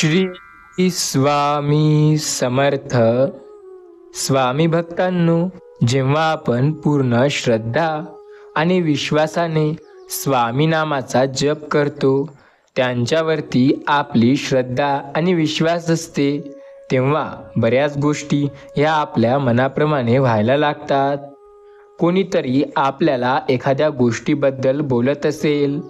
श्री स्वामी समर्थ. स्वामी भक्तांनो, जेव्हा आपण पूर्ण श्रद्धा आणि विश्वासाने स्वामी नामाचा जप करतो, त्यांच्यावरती आपली श्रद्धा आणि विश्वास असते, तेव्हा बऱ्याच गोष्टी या आपल्या मनाप्रमाणे व्हायला लागतात. कोणीतरी आपल्याला एखाद्या गोष्टीबद्दल बोलत असेल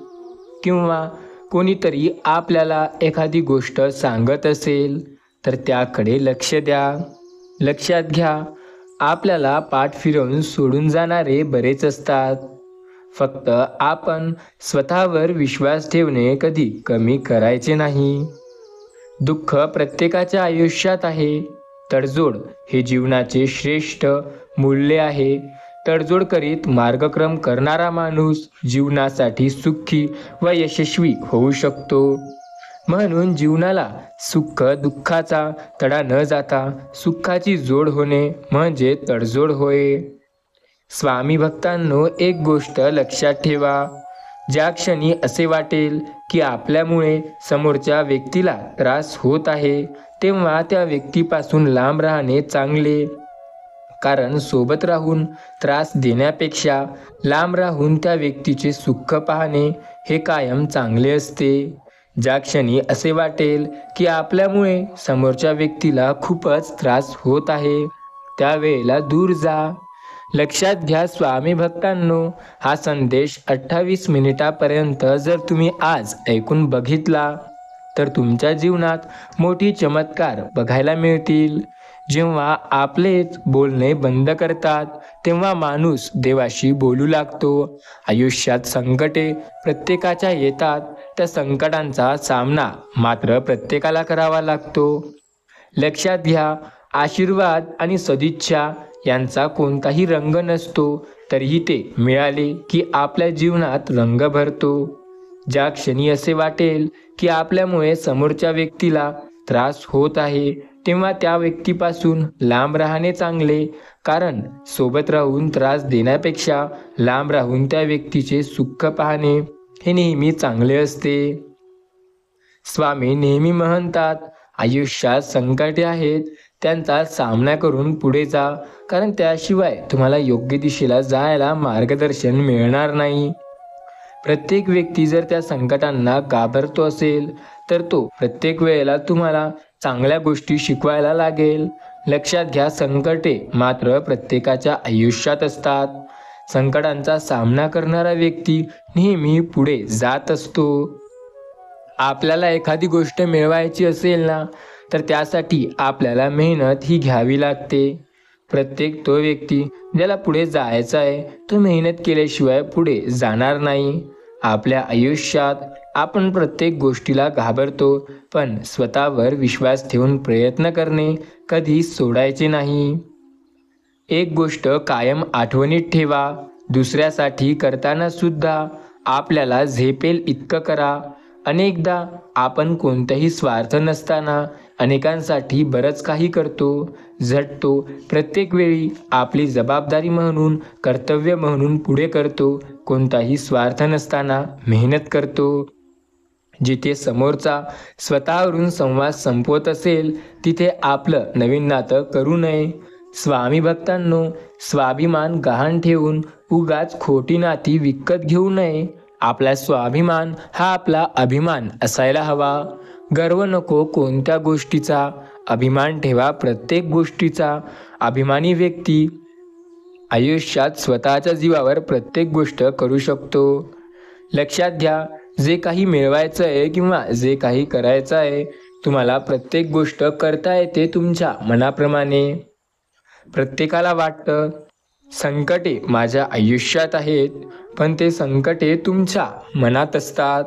किंवा कोणीतरी आपल्याला एखादी गोष्ट सांगत असेल तर त्याकडे लक्ष द्या. लक्षात घ्या, आपल्याला पाठ फिरवून सोडून जाणारे बरेच असतात. फक्त आपण स्वतःवर विश्वास ठेवणे कधी कमी करायचे नाही. दुःख प्रत्येकाच्या आयुष्यात आहे. तडजोड हे जीवनाचे श्रेष्ठ मूल्य आहे. तडजोड करीत मार्गक्रम करणारा माणूस जीवनासाठी सुखी व यशस्वी होऊ शकतो. म्हणून जीवनाला सुख दुःखाचा तडा न जाता सुखाची जोड होणे म्हणजे तडजोड होय. स्वामी भक्तांनो, एक गोष्ट लक्षात ठेवा. ज्या क्षणी असे वाटेल की आपल्यामुळे समोरच्या व्यक्तीला त्रास होत आहे, तेव्हा त्या व्यक्तीपासून लांब राहणे चांगले. कारण सोबत राहून त्रास देण्यापेक्षा लांब राहून त्या व्यक्तीचे सुख पाहणे हे कायम चांगले असते. ज्या क्षणी असे वाटेल की आपल्यामुळे समोरच्या व्यक्तीला खूपच त्रास होत आहे, त्यावेळेला दूर जा. लक्षात घ्या स्वामी भक्तांनो, हा संदेश 28 मिनिटापर्यंत जर तुम्ही आज ऐकून बघितला तर तुमच्या जीवनात मोठी चमत्कार बघायला मिळतील. जेव्हा आपलेच बोलणे बंद करतात, तेव्हा माणूस देवाशी बोलू लागतो. आयुष्यात संकटे प्रत्येकाच्या येतात. त्या संकटांचा सामना मात्र प्रत्येकाला करावा लागतो. लक्षात घ्या, आशीर्वाद आणि सदिच्छा यांचा कोणताही रंग नसतो, तरीही ते मिळाले की आपल्या जीवनात रंग भरतो. ज्या क्षणी असे वाटेल की आपल्यामुळे समोरच्या व्यक्तीला त्रास होत आहे, तेव्हा त्या व्यक्तीपासून लांब राहणे चांगले. कारण सोबत राहून त्रास देण्यापेक्षा लांब राहून त्या व्यक्तीचे सुख पाहणे हे नेहमी चांगले असते. स्वामी नेहमी म्हणतात, आयुष्यात संकटे आहेत, त्यांचा सामना करून पुढे जा. कारण त्याशिवाय तुम्हाला योग्य दिशेला जायला मार्गदर्शन मिळणार नाही. प्रत्येक व्यक्ती जर त्या संकटांना घाबरतो असेल तर तो प्रत्येक वेळेला तुम्हाला चांगल्या गोष्टी शिकवायला लागेल. लक्षात घ्या, संकटे मात्र प्रत्येकाच्या आयुष्यात असतात. संकटांचा सामना करणारा व्यक्ती नेहमी पुढे जात असतो. आपल्याला एखादी गोष्ट मिळवायची असेल ना, तर त्यासाठी आपल्याला मेहनत ही घ्यावी लागते. प्रत्येक तो व्यक्ती ज्याला पुढे जायचं आहे, तो मेहनत केल्याशिवाय पुढे जाणार नाही. आपल्या आयुष्यात आपण प्रत्येक गोष्टीला घाबरतो, पण स्वतःवर विश्वास ठेवून प्रयत्न करणे कधी सोडायचे नाही. एक गोष्ट कायम आठवणीत ठेवा, दुसऱ्यासाठी करताना सुद्धा आपल्याला झेपेल इतकं करा. अनेकदा आपण कोणताही स्वार्थ नसताना अनेकांसाठी बरंच काही करतो, झटतो. प्रत्येक वेळी आपली जबाबदारी म्हणून, कर्तव्य म्हणून पुढे करतो. कोणताही स्वार्थ नसताना मेहनत करतो. जिथे समोरचा स्वतःवरून संवाद संपवत असेल, तिथे आपलं नवीन नातं करू नये. स्वामी भक्तांनो, स्वाभिमान गहाण ठेवून उगाच खोटी नाती विकत घेऊ नये. आपला स्वाभिमान हा आपला अभिमान असायला हवा. गर्व नको कोणत्या गोष्टीचा, अभिमान ठेवा प्रत्येक गोष्टीचा. अभिमानी व्यक्ती आयुष्यात स्वतःच्या जीवावर प्रत्येक गोष्ट करू शकतो. लक्षात घ्या, जे काही मिळवायचं आहे किंवा जे काही करायचं आहे, तुम्हाला प्रत्येक गोष्ट करता येते तुमच्या मनाप्रमाणे. प्रत्येकाला वाटतं संकटे माझ्या आयुष्यात आहेत, पण ते संकटे तुमच्या मनात असतात.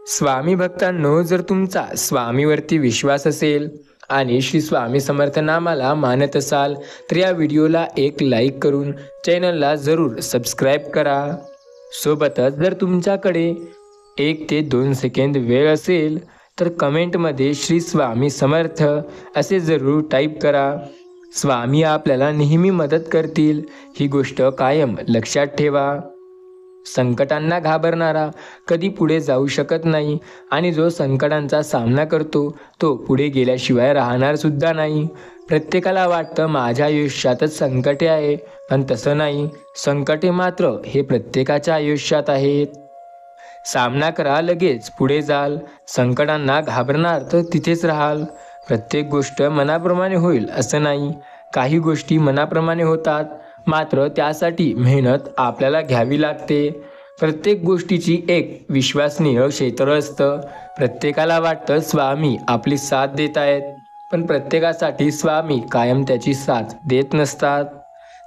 स्वामी भक्तांनो, जर तुमचा स्वामीवरती विश्वास असेल आणि श्री स्वामी समर्थ नामाला मानत असाल तर या व्हिडिओला एक लाईक करून चॅनलला जरूर सबस्क्राईब करा. सोबतच जर तुमच्याकडे 1 ते 2 सेकंद वेळ असेल तर कमेंटमध्ये श्री स्वामी समर्थ असे जरूर टाईप करा. स्वामी आपल्याला नेहमी मदत करतील, ही गोष्ट कायम लक्षात ठेवा. संकटांना घाबरणारा कधी पुढे जाऊ शकत नाही आणि जो संकटांचा सामना करतो तो पुढे गेल्याशिवाय राहणार सुद्धा नाही. प्रत्येकाला वाटतं माझ्या आयुष्यातच संकटे आहे, पण तसं नाही. संकटे मात्र हे प्रत्येकाच्या आयुष्यात आहेत. सामना करा, लगेच पुढे जाल. संकटांना घाबरणार तर तिथेच राहाल. प्रत्येक गोष्ट मनाप्रमाणे होईल असं नाही. काही गोष्टी मनाप्रमाणे होतात, मात्र त्यासाठी मेहनत आपल्याला घ्यावी लागते. प्रत्येक गोष्टीची एक विश्वसनीय क्षेत्र असतं. प्रत्येकाला वाटतं स्वामी आपली साथ देत आहेत, पण प्रत्येकासाठी स्वामी कायम त्याची साथ देत नसतात.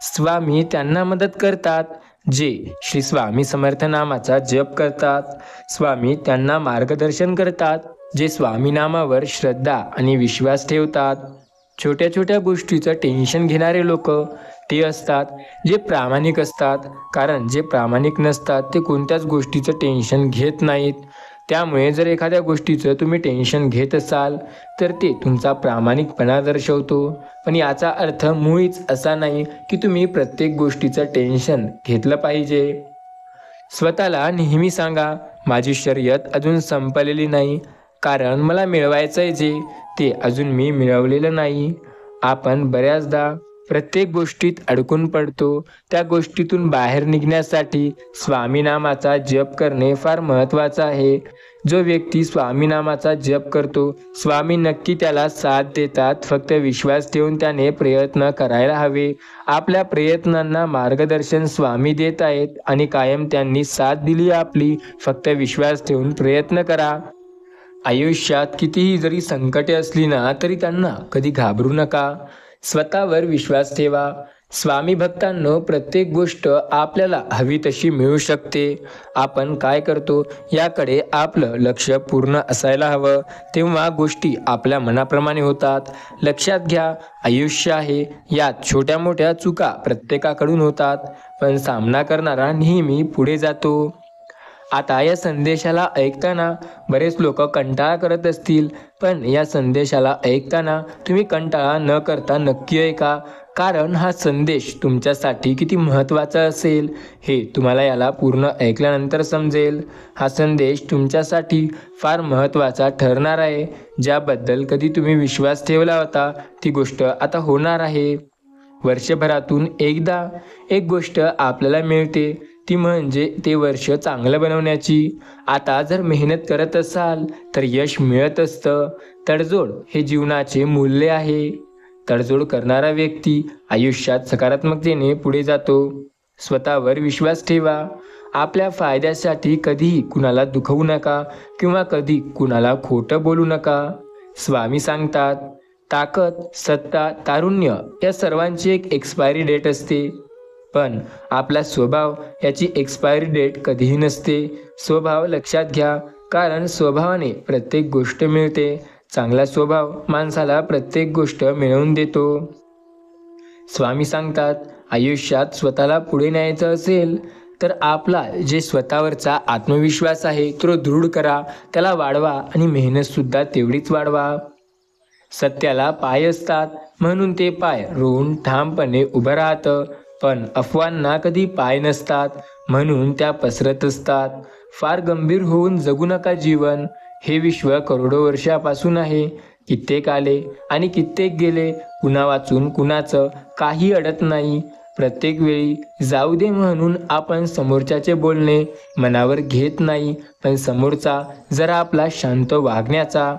स्वामी त्यांना मदत करतात जे श्री स्वामी समर्थ नामाचा जप करतात. स्वामी त्यांना मार्गदर्शन करतात जे स्वामी नामावर श्रद्धा आणि विश्वास ठेवतात. छोट्या छोट्या गोष्टीचं टेन्शन घेणारे लोक ते असतात जे प्रामाणिक असतात, कारण जे प्रामाणिक नसतात ते कोणत्याच गोष्टीचं टेन्शन घेत नाहीत. त्यामुळे जर एखाद्या गोष्टीचं तुम्ही टेन्शन घेत असाल तर ते तुमचा प्रामाणिकपणा दर्शवतो. पण याचा अर्थ मुळीच असा नाही की तुम्ही प्रत्येक गोष्टीचं टेन्शन घेतलं पाहिजे. स्वतःला नेहमी सांगा, माझी शर्यत अजून संपलेली नाही, कारण मला मिळवायचंय जे ते अजून मी मिळवलेलं नाही. आपण बऱ्याचदा प्रत्येक गोष्टीत अडकून पडतो. त्या गोष्टीतून बाहेर निघण्यासाठी स्वामीनामाचा जप करणे फार महत्त्वाचं आहे. जो व्यक्ती स्वामीनामाचा जप करतो, स्वामी नक्की त्याला साथ देतात. फक्त विश्वास ठेवून त्याने प्रयत्न करायला हवे. आपल्या प्रयत्नांना मार्गदर्शन स्वामी देत आहेत आणि कायम त्यांनी साथ दिली आपली. फक्त विश्वास ठेवून प्रयत्न करा. आयुष्यात कितीही जरी संकटे असली ना तरी त्यांना कधी घाबरू नका. स्वतःवर विश्वास ठेवा. स्वामी भक्तांनो, प्रत्येक गोष्ट आपल्याला हवी तशी मिळू शकते. आपण काय करतो याकडे आपलं लक्ष पूर्ण असायला हवं, तेव्हा गोष्टी आपल्या मनाप्रमाणे होतात. लक्षात घ्या, आयुष्य आहे, यात छोट्या मोठ्या चुका प्रत्येकाकडून होतात, पण सामना करणारा नेहमी पुढे जातो. आता या संदेशाला ऐकताना बरेच लोक कंटाळा करत असतील, पण या संदेशाला ऐकताना तुम्ही कंटाळा न करता नक्की ऐका, कारण हा संदेश तुमच्यासाठी किती महत्त्वाचा असेल हे तुम्हाला याला पूर्ण ऐकल्यानंतर समजेल. हा संदेश तुमच्यासाठी फार महत्त्वाचा ठरणार आहे. ज्याबद्दल कधी तुम्ही विश्वास ठेवला होता ती गोष्ट आता होणार आहे. वर्षभरातून एकदा एक गोष्ट आपल्याला मिळते, ती म्हणजे ते वर्ष चांगलं बनवण्याची. आता जर मेहनत करत असाल तर यश मिळत असतं. तडजोड हे जीवनाचे मूल्य आहे. तडजोड करणारा व्यक्ती आयुष्यात सकारात्मकतेने पुढे जातो. स्वतःवर विश्वास ठेवा. आपल्या फायद्यासाठी कधीही कुणाला दुखवू नका किंवा कधी कुणाला खोटं बोलू नका. स्वामी सांगतात, ताकद, सत्ता, तारुण्य या सर्वांची एक एक्सपायरी डेट असते, पण आपला स्वभाव याची एक्सपायरी डेट कधीही नसते. स्वभाव लक्षात घ्या, कारण स्वभावाने प्रत्येक गोष्ट मिळते. चांगला स्वभाव माणसाला प्रत्येक गोष्ट मिळवून देतो. स्वामी सांगतात, आयुष्यात स्वतःला पुढे न्यायचं असेल तर आपला जे स्वतःवरचा आत्मविश्वास आहे तो दृढ करा, त्याला वाढवा आणि मेहनतसुद्धा तेवढीच वाढवा. सत्याला पाय असतात म्हणून ते पाय रोवून ठामपणे उभं राहतं, पण अफवांना कधी पाय नसतात म्हणून त्या पसरत असतात. फार गंभीर होऊन जगू नका जीवन. हे विश्व करोडो वर्षापासून आहे. कित्येक आले आणि कित्येक गेले. कुणा वाचून कुणाचं काही अडत नाही. प्रत्येक वेळी जाऊ दे म्हणून आपण समोरच्याचे बोलणे मनावर घेत नाही, पण समोरचा जरा आपला शांत वागण्याचा,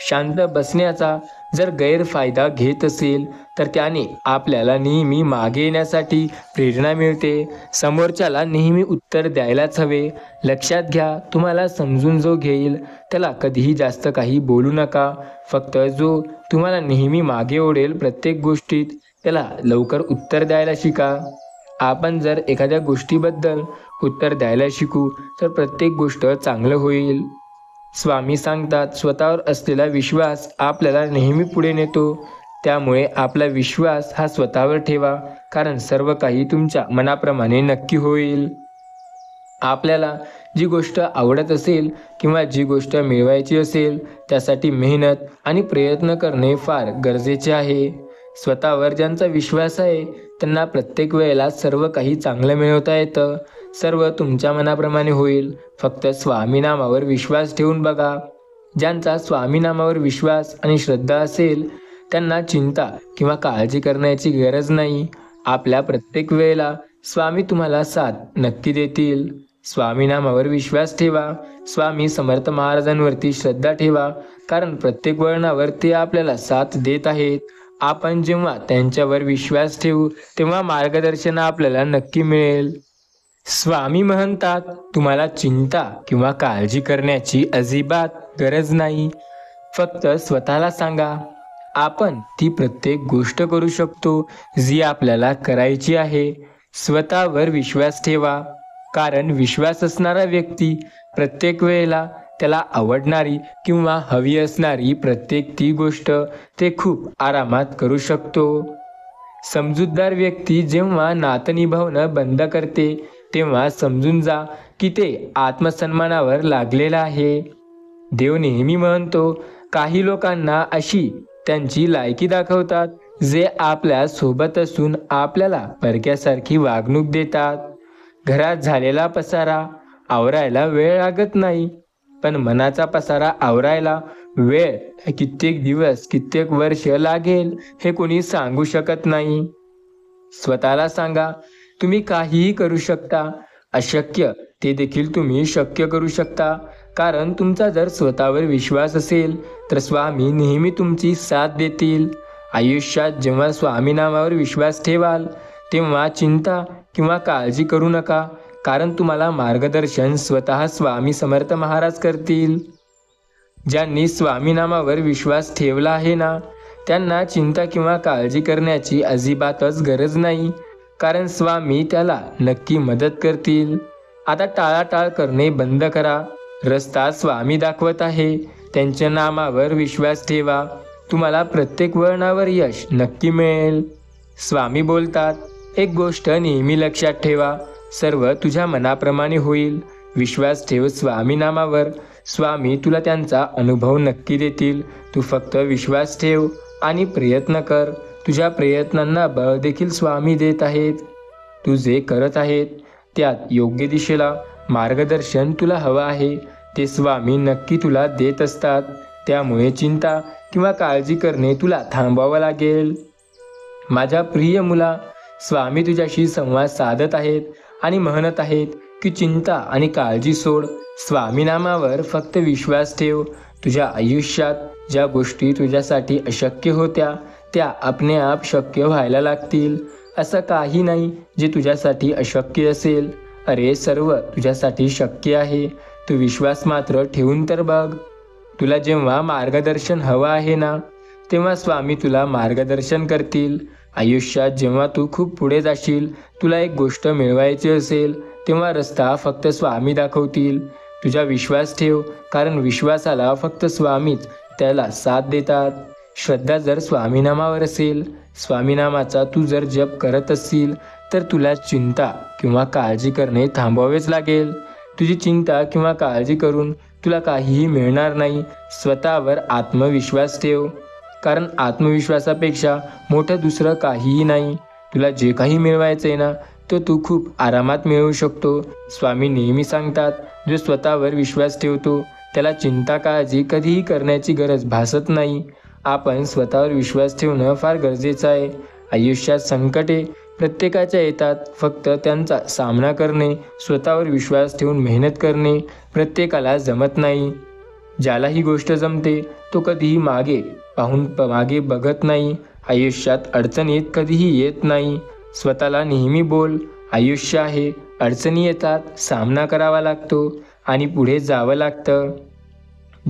शांत बसण्याचा जर गैरफायदा घेत असेल तर त्याने आपल्याला नेहमी मागे येण्यासाठी प्रेरणा मिळते. समोरच्याला नेहमी उत्तर द्यायलाच हवे. लक्षात घ्या, तुम्हाला समजून जो घेईल त्याला कधीही जास्त काही बोलू नका. फक्त जो तुम्हाला नेहमी मागे ओढेल प्रत्येक गोष्टीत, त्याला लवकर उत्तर द्यायला शिका. आपण जर एखाद्या गोष्टीबद्दल उत्तर द्यायला शिकू तर प्रत्येक गोष्ट चांगलं होईल. स्वामी सांगतात, स्वतःवर असलेला विश्वास आपल्याला नेहमी पुढे नेतो. त्यामुळे आपला विश्वास हा स्वतःवर ठेवा, कारण सर्व काही तुमच्या मनाप्रमाणे नक्की होईल. आपल्याला जी गोष्ट आवडत असेल किंवा जी गोष्ट मिळवायची असेल त्यासाठी मेहनत आणि प्रयत्न करणे फार गरजेचे आहे. स्वतःवर ज्यांचा विश्वास आहे त्यांना प्रत्येक वेळेला सर्व काही चांगलं मिळवता येतं. सर्व तुमच्या मनाप्रमाणे होईल. फक्त स्वामी नामावर विश्वास ठेवून बघा. ज्यांचा स्वामी नामावर विश्वास आणि श्रद्धा असेल त्यांना चिंता किंवा काळजी करण्याची गरज नाही. आपल्या प्रत्येक वेळेला स्वामी तुम्हाला साथ नक्की देतील. स्वामी नामावर विश्वास ठेवा. स्वामी समर्थ महाराजांवरती श्रद्धा ठेवा, कारण प्रत्येक वळणावर ते आपल्याला साथ देत आहेत. आपण जेव्हा त्यांच्यावर विश्वास ठेवू तेव्हा मार्गदर्शन आपल्याला नक्की मिळेल. स्वामी म्हणतात, तुम्हाला चिंता किंवा काळजी करण्याची अजिबात गरज नाही. फक्त स्वतःला सांगा, आपण ती प्रत्येक गोष्ट करू शकतो जी आपल्याला करायची आहे. स्वतःवर विश्वास ठेवा, कारण विश्वास असणारा व्यक्ती प्रत्येक वेळेला त्याला आवडणारी किंवा हवी असणारी प्रत्येक ती गोष्ट ते खूप आरामात करू शकतो. समजूतदार व्यक्ती जेव्हा नातं निभावणं बंद करते तेव्हा समजून जा की ते आत्मसन्मानावर लागलेला आहे. देव नेहमी म्हणतो, काही लोकांना अशी त्यांची लायकी दाखवतात जे आपल्या सोबत असून आपल्याला परक्यासारखी वागणूक देतात. घरात झालेला पसारा आवरायला वेळ लागत नाही, पण मनाचा पसारा आवरायला वेळ कित्येक दिवस कित्येक वर्ष लागेल हे कोणी सांगू शकत नाही. स्वतःला सांगा, तुम्ही काहीही करू शकता. अशक्य ते देखील तुम्ही शक्य करू शकता, कारण तुमचा जर स्वतःवर विश्वास असेल तर स्वामी नेहमी तुमची साथ देतील. आयुष्यात जेव्हा स्वामी नामावर विश्वास ठेवाल तेव्हा चिंता किंवा काळजी करू नका, कारण तुम्हाला मार्गदर्शन स्वतः स्वामी समर्थ महाराज करतील. ज्यांनी स्वामी नामावर विश्वास ठेवला आहे ना, त्यांना चिंता किंवा काळजी करण्याची अजिबातच गरज नाही, कारण स्वामी त्याला नक्की मदत करतील. आता टाळाटाळ करणे बंद करा. रस्ता स्वामी दाखवत आहे, त्यांच्या नामावर विश्वास ठेवा. तुम्हाला प्रत्येक वळणावर यश नक्की मिळेल. स्वामी बोलतात, एक गोष्ट नेहमी लक्षात ठेवा, सर्व तुझ्या मनाप्रमाणे होईल. विश्वास ठेव स्वामी नामावर. स्वामी तुला त्यांचा अनुभव नक्की देतील. तू फक्त विश्वास ठेव आणि प्रयत्न कर. तुझ्या प्रयत्नांना बळ देखील स्वामी देत आहेत. तू जे करत आहेत त्यात योग्य दिशेला मार्गदर्शन तुला हवं आहे ते स्वामी नक्की तुला देत असतात. त्यामुळे चिंता किंवा काळजी करणे तुला थांबवावं लागेल. माझ्या प्रिय मुला, स्वामी तुझ्याशी संवाद साधत आहेत आणि म्हणत आहेत की चिंता आणि काळजी सोड. स्वामी नामावर फक्त विश्वास ठेव. तुझ्या आयुष्यात ज्या गोष्टी तुझ्यासाठी अशक्य होत्या त्या आपणेआप शक्य व्हायला लागतील. असं काही नाही जे तुझ्यासाठी अशक्य असेल. अरे, सर्व तुझ्यासाठी शक्य आहे. तू विश्वास मात्र ठेवून तर बघ. तुला जेव्हा मार्गदर्शन हवं आहे ना, तेव्हा स्वामी तुला मार्गदर्शन करतील. आयुष्यात जेव्हा तू खूप पुढे जाशील, तुला एक गोष्ट मिळवायची असेल, तेव्हा रस्ता फक्त स्वामी दाखवतील. तुझा विश्वास ठेव, कारण विश्वासाला फक्त स्वामीच त्याला साथ देतात. श्रद्धा जर स्वामीनामावर असेल, स्वामीनामाचा तू जर जप करत असशील, तर तुला चिंता किंवा काळजी करणे थांबवावेच लागेल. तुझी चिंता किंवा काळजी करून तुला काहीही मिळणार नाही. स्वतःवर आत्मविश्वास ठेव, कारण आत्मविश्वासापेक्षा मोठं दुसरं काहीही नाही. तुला जे काही मिळवायचं आहे ना, तो तू खूप आरामात मिळवू शकतो. स्वामी नेहमी सांगतात, जो स्वतःवर विश्वास ठेवतो त्याला चिंता काळजी कधीही करण्याची गरज भासत नाही. आपण स्वतःवर विश्वास ठेवणं फार गरजेचं आहे. आयुष्यात संकटे प्रत्येकाच्या येतात, फक्त त्यांचा सामना करणे, स्वतःवर विश्वास ठेवून मेहनत करणे प्रत्येकाला जमत नाही. ज्याला ही गोष्ट जमते तो कधीही मागे बघत नाही. आयुष्यात अडचणीत कधीही येत नाही. स्वतःला नेहमी बोल, आयुष्य आहे, अडचणी येतात, सामना करावा लागतो आणि पुढे जावं लागतं.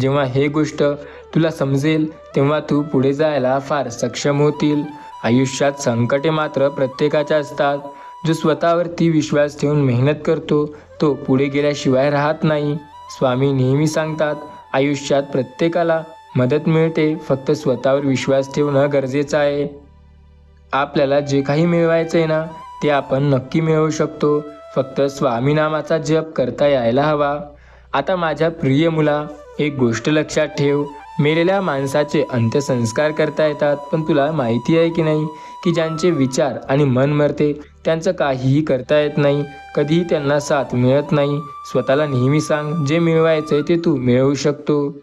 जेव्हा हे गोष्ट तुला समजेल तेव्हा तू पुढे जायला फार सक्षम होतील. आयुष्यात संकटे मात्र प्रत्येकाच्या असतात. जो स्वतःवरती विश्वास ठेवून मेहनत करतो तो पुढे गेल्याशिवाय राहत नाही. स्वामी नेहमी सांगतात, आयुष्यात प्रत्येकाला मदत मिळते, फक्त स्वतःवर विश्वास ठेवणं गरजेचं आहे. आपल्याला जे काही मिळवायचं आहे ना, ते आपण नक्की मिळवू शकतो. फक्त स्वामी नामाचा जप करता यायला हवा. आता माझ्या प्रिय मुला, एक गोष्ट लक्षात ठेव, मेलेल्या माणसाचे अंत्यसंस्कार करता येतात, पण तुला माहिती आहे की नाही की ज्यांचे विचार आणि मन मरते त्यांचं काहीही करता येत नाही, कधीही त्यांना साथ मिळत नाही. स्वतःला नेहमी सांग, जे मिळवायचंय ते तू मिळवू शकतो.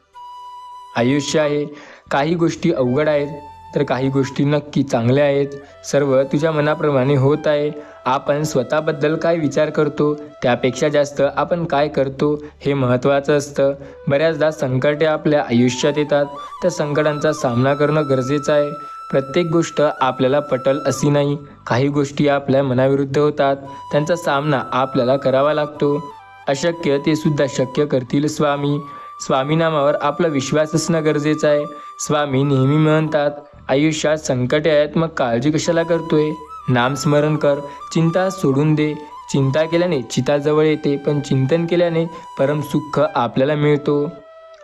आयुष्य आहे, काही गोष्टी अवघड आहेत तर काही गोष्टी नक्की चांगल्या आहेत. सर्व तुझ्या मनाप्रमाणे होत आहे. आपण स्वतःबद्दल काय विचार करतो त्यापेक्षा जास्त आपण काय करतो हे महत्त्वाचं असतं. बऱ्याचदा संकटे आपल्या आयुष्यात येतात, त्या संकटांचा सामना करणं गरजेचं आहे. प्रत्येक गोष्ट आपल्याला पटेल अशी नाही. काही गोष्टी आपल्या मनाविरुद्ध होतात, त्यांचा सामना आपल्याला करावा लागतो. अशक्य ते सुद्धा शक्य करतील स्वामी. स्वामी नामावर आपला विश्वास असणं गरजेचं आहे. स्वामी नेहमी म्हणतात, आयुष्यात संकटे आहेत मग काळजी कशाला करतोय, नामस्मरण कर, चिंता सोडून दे. चिंता केल्याने चिता जवळ येते, पण चिंतन केल्याने परमसुख आपल्याला मिळतो.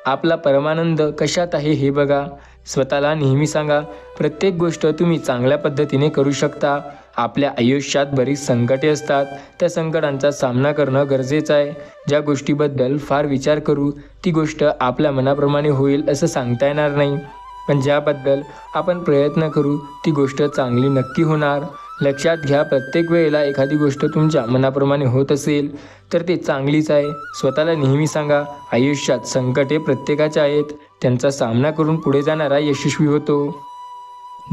आपला परमानंद कशात आहे हे बघा. स्वतःला नेहमी सांगा, प्रत्येक गोष्ट तुम्ही चांगल्या पद्धतीने करू शकता. आपल्या आयुष्यात बरीच संकटे असतात, त्या संकटांचा सामना करणं गरजेचं आहे. ज्या गोष्टीबद्दल फार विचार करू ती गोष्ट आपल्या मनाप्रमाणे होईल असं सांगता येणार नाही, पण ज्याबद्दल आपण प्रयत्न करू ती गोष्ट चांगली नक्की होणार. लक्षात घ्या, प्रत्येक वेळेला एखादी गोष्ट तुमच्या मनाप्रमाणे होत असेल तर ते चांगलीच आहे. स्वतःला नेहमी सांगा, आयुष्यात संकटे प्रत्येकाच्या आहेत, त्यांचा सामना करून पुढे जाणारा यशस्वी होतो.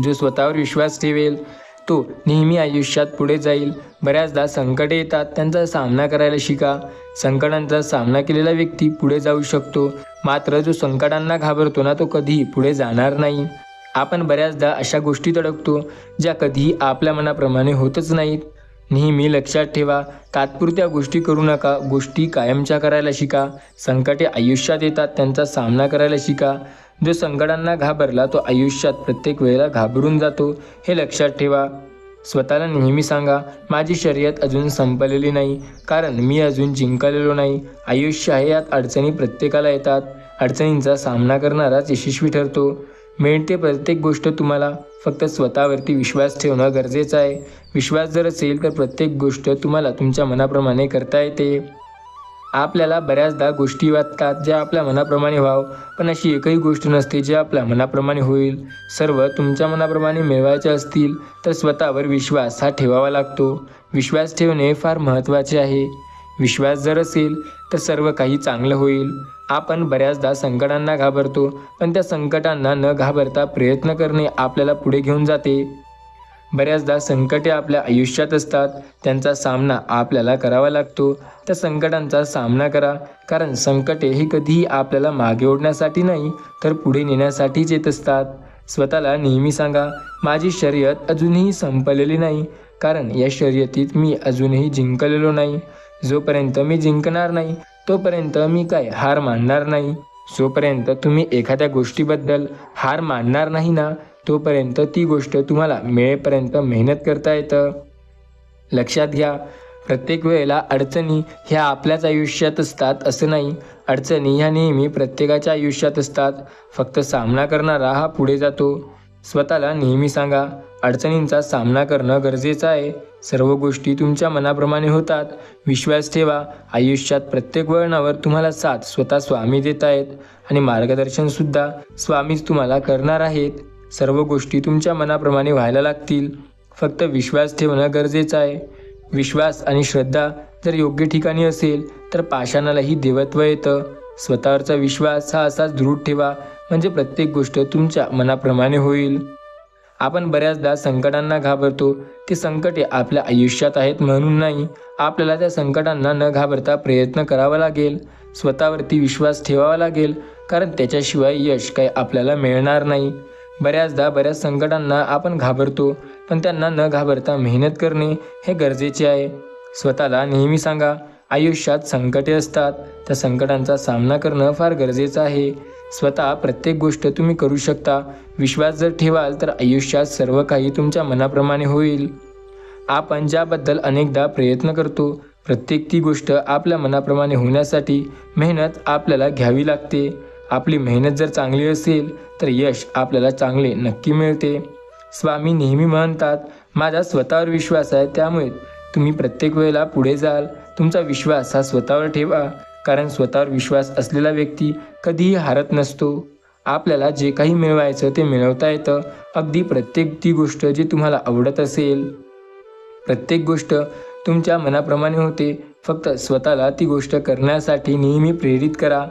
जो स्वतःवर विश्वास ठेवेल तो नेहमी आयुष्यात पुढे जाईल. बऱ्याचदा संकटे येतात, त्यांचा सामना करायला शिका. संकटांचा सामना केलेला व्यक्ती पुढे जाऊ शकतो, मात्र जो संकटांना घाबरतो ना तो कधीही पुढे जाणार नाही. आपण बऱ्याचदा अशा गोष्टी अडकतो ज्या कधीही आपल्या मनाप्रमाणे होतच नाहीत. नेहमी लक्षात ठेवा, तात्पुरत्या गोष्टी करू नका, गोष्टी कायमच्या करायला शिका. संकटे आयुष्यात येतात, त्यांचा सामना करायला शिका. जो संकटांना घाबरला तो आयुष्यात प्रत्येक वेळेला घाबरून जातो, हे लक्षात ठेवा. स्वतःला नेहमी सांगा, माझी शर्यत अजून संपलेली नाही, कारण मी अजून जिंकलेलो नाही. आयुष्य आहे, यात अडचणी प्रत्येकाला येतात. अडचणींचा सामना करणाराच यशस्वी ठरतो. मिळते प्रत्येक गोष्ट तुम्हाला, फक्त स्वतःवरती विश्वास ठेवणं गरजेचं आहे. विश्वास जर असेल तर प्रत्येक गोष्ट तुम्हाला तुमच्या मनाप्रमाणे करता येते. आपल्याला बऱ्याचदा गोष्टी वाटतात ज्या आपल्या मनाप्रमाणे व्हावं, पण अशी एकही गोष्ट नसते जे आपल्या मनाप्रमाणे होईल. सर्व तुमच्या मनाप्रमाणे मिळवायचे असतील तर स्वतःवर विश्वास हा ठेवावा लागतो. विश्वास ठेवणे फार महत्त्वाचे आहे. विश्वास जर असेल तर सर्व काही चांगलं होईल. आपण बऱ्याचदा संकटांना घाबरतो, पण त्या संकटांना न घाबरता प्रयत्न करणे आपल्याला पुढे घेऊन जाते. बऱ्याचदा संकटे आपल्या आयुष्यात असतात, त्यांचा सामना आपल्याला करावा लागतो. त्या संकटांचा सामना करा, कारण संकटे ही कधीही आपल्याला मागे ओढण्यासाठी नाही तर पुढे नेण्यासाठीच येत असतात. स्वतःला नेहमी सांगा, माझी शर्यत अजूनही संपलेली नाही, कारण या शर्यतीत मी अजूनही जिंकलेलो नाही. जोपर्यंत मी जिंकणार नाही तोपर्यंत मी काय हार मानणार नाही. जोपर्यंत तुम्ही एखाद्या गोष्टीबद्दल हार मानणार नाही ना, तोपर्यंत ती गोष्ट तुम्हाला मिळेपर्यंत मेहनत करता येतं. लक्षात घ्या, प्रत्येक वेळेला अडचणी ह्या आपल्याच आयुष्यात असतात असं नाही. अडचणी ह्या नेहमी प्रत्येकाच्या आयुष्यात असतात, फक्त सामना करणारा हा पुढे जातो. स्वतःला नेहमी सांगा, अडचणींचा सामना करणं गरजेचं आहे. सर्व गोष्टी तुमच्या मनाप्रमाणे होतात. विश्वास ठेवा, आयुष्यात प्रत्येक वळणावर तुम्हाला साथ स्वतः स्वामी देत आहेत आणि मार्गदर्शनसुद्धा स्वामीच तुम्हाला करणार आहेत. सर्व गोष्टी तुमच्या मनाप्रमाणे व्हायला लागतील, फक्त विश्वास ठेवणं गरजेचं आहे. विश्वास आणि श्रद्धा जर योग्य ठिकाणी असेल तर पाषाणालाही देवत्व येतं. स्वतःवरचा विश्वास हा असाच दृढ ठेवा, म्हणजे प्रत्येक गोष्ट तुमच्या मनाप्रमाणे होईल. आपण बऱ्याचदा संकटांना घाबरतो, ते संकटे आपल्या आयुष्यात आहेत म्हणून नाही. आपल्याला त्या संकटांना न घाबरता प्रयत्न करावा लागेल. स्वतःवरती विश्वास ठेवावा लागेल, कारण त्याच्याशिवाय यश काही आपल्याला मिळणार नाही. बऱ्याचदा बऱ्याच संकटांना आपण घाबरतो, पण त्यांना न घाबरता मेहनत करणे हे गरजेचे आहे. स्वतःला नेहमी सांगा, आयुष्यात संकटे असतात, त्या संकटांचा सामना करणं फार गरजेचं आहे. स्वतः प्रत्येक गोष्ट तुम्ही करू शकता. विश्वास जर ठेवाल तर आयुष्यात सर्व काही तुमच्या मनाप्रमाणे होईल. आपण ज्याबद्दल अनेकदा प्रयत्न करतो, प्रत्येक ती गोष्ट आपल्या मनाप्रमाणे होण्यासाठी मेहनत आपल्याला घ्यावी लागते. आपली मेहनत जर चांगली असेल तर यश आपल्याला चांगले नक्की मिळते. स्वामी नेहमी म्हणतात, माझा स्वतःवर विश्वास आहे, त्यामुळे तुम्ही प्रत्येक वेळेला पुढे जाल. तुमचा विश्वास हा स्वतःवर ठेवा, कारण स्वतःवर विश्वास असलेला व्यक्ती कधीही हारत नसतो. आपल्याला जे काही मिळवायचं ते मिळवता येतं. अगदी प्रत्येक ती गोष्ट जी तुम्हाला आवडत असेल, प्रत्येक गोष्ट तुमच्या मनाप्रमाणे होते. फक्त स्वतःला ती गोष्ट करण्यासाठी नेहमी प्रेरित करा.